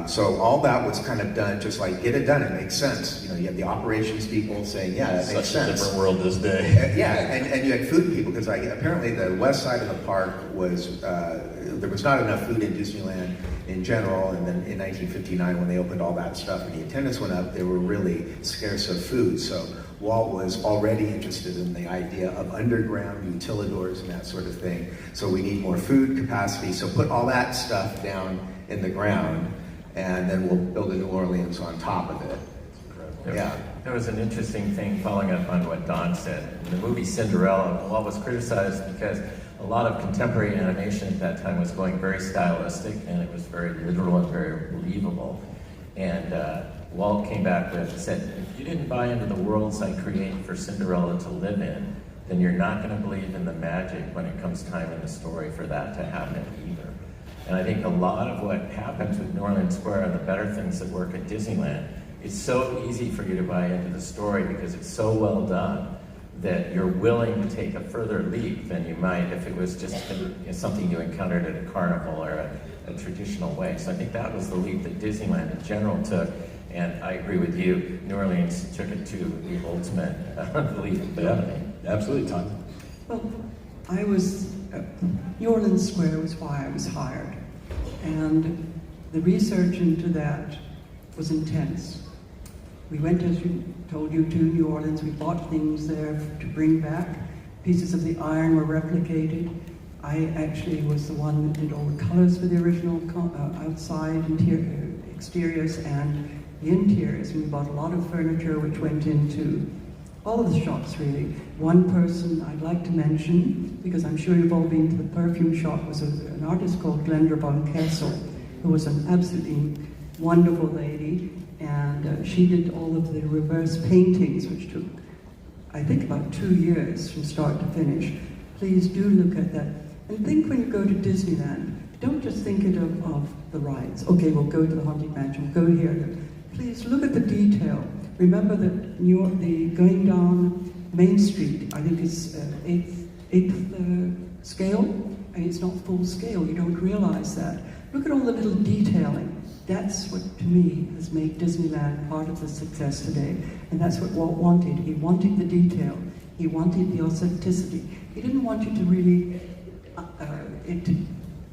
So all that was kind of done, just like, get it done, it makes sense. You know, you had the operations people saying, yeah, that makes sense. Such a different world this day. Yeah, and you had food people, because apparently the west side of the park was, there was not enough food in Disneyland in general, and then in 1959 when they opened all that stuff and the attendance went up, they were really scarce of food. So Walt was already interested in the idea of underground utilidors and that sort of thing. So we need more food capacity, so put all that stuff down in the ground, and then we'll build a New Orleans on top of it. Yeah. There was an interesting thing following up on what Don said. In the movie Cinderella, Walt was criticized because a lot of contemporary animation at that time was going very stylistic, and it was very literal and very believable. And Walt came back with, said, if you didn't buy into the worlds I create for Cinderella to live in, then you're not going to believe in the magic when it comes time in the story for that to happen either. And I think a lot of what happens with New Orleans Square and the better things that work at Disneyland, it's so easy for you to buy into the story because it's so well done that you're willing to take a further leap than you might if it was just something you encountered at a carnival or a traditional way. So I think that was the leap that Disneyland in general took. And I agree with you, New Orleans took it to the ultimate leap. Yeah, absolutely, Tanya. Well, New Orleans Square was why I was hired. And the research into that was intense. We went, as you told you, to New Orleans. We bought things there to bring back. Pieces of the iron were replicated. I actually was the one that did all the colors for the original outside exteriors and the interiors. And we bought a lot of furniture which went into all of the shops, really. One person I'd like to mention, because I'm sure you've all been to the perfume shop, was an artist called Glenda von Kessel, who was an absolutely wonderful lady, and she did all of the reverse paintings, which took, I think, about 2 years from start to finish. Please do look at that. And think when you go to Disneyland, don't just think of the rides. Okay, we'll go to the Haunted Mansion, we'll go here. Please look at the detail. Remember that going down Main Street, I think it's eighth scale, and it's not full scale. You don't realize that. Look at all the little detailing. That's what, to me, has made Disneyland part of the success today. And that's what Walt wanted. He wanted the detail. He wanted the authenticity. He didn't want you to really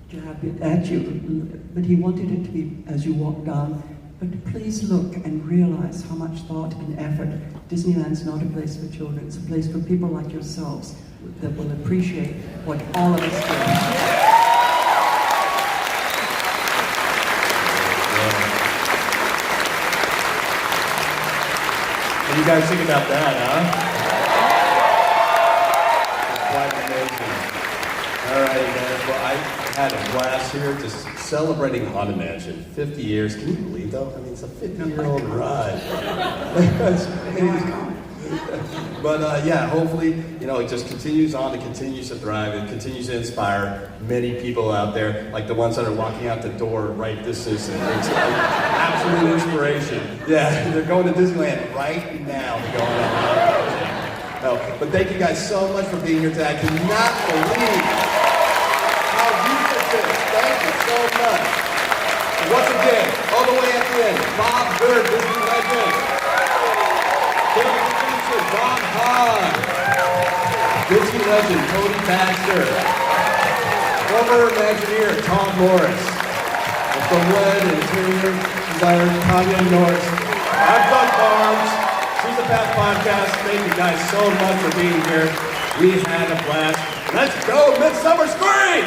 jab it at you, but he wanted it to be as you walk down. But please look and realize how much thought and effort. Disneyland's not a place for children. It's a place for people like yourselves that will appreciate what all of us do. What do you guys think about that, huh? It's quite amazing. All right, guys. Well, I had a blast here just celebrating Haunted Mansion. 50 years. Can you believe that? I mean, it's a 50-year-old ride. That's amazing. But yeah, hopefully, it just continues on, it continues to thrive, it continues to inspire many people out there, like the ones that are walking out the door right this instant. It's like absolute inspiration. Yeah, they're going to Disneyland right now to go on. No, but thank you guys so much for being here today. I cannot believe how beautiful it is. Thank you so much. And once again, all the way at the end, Bob Gurr, Disney legend. Don Hahn, Disney legend Cody Baxter, former Imagineer Tom Norris, and from Wed and interior designer Tania Norris. I'm Doug Barnes. She's a Path Podcast. Thank you guys so much for being here. We had a blast. Let's go Midsummer Scream!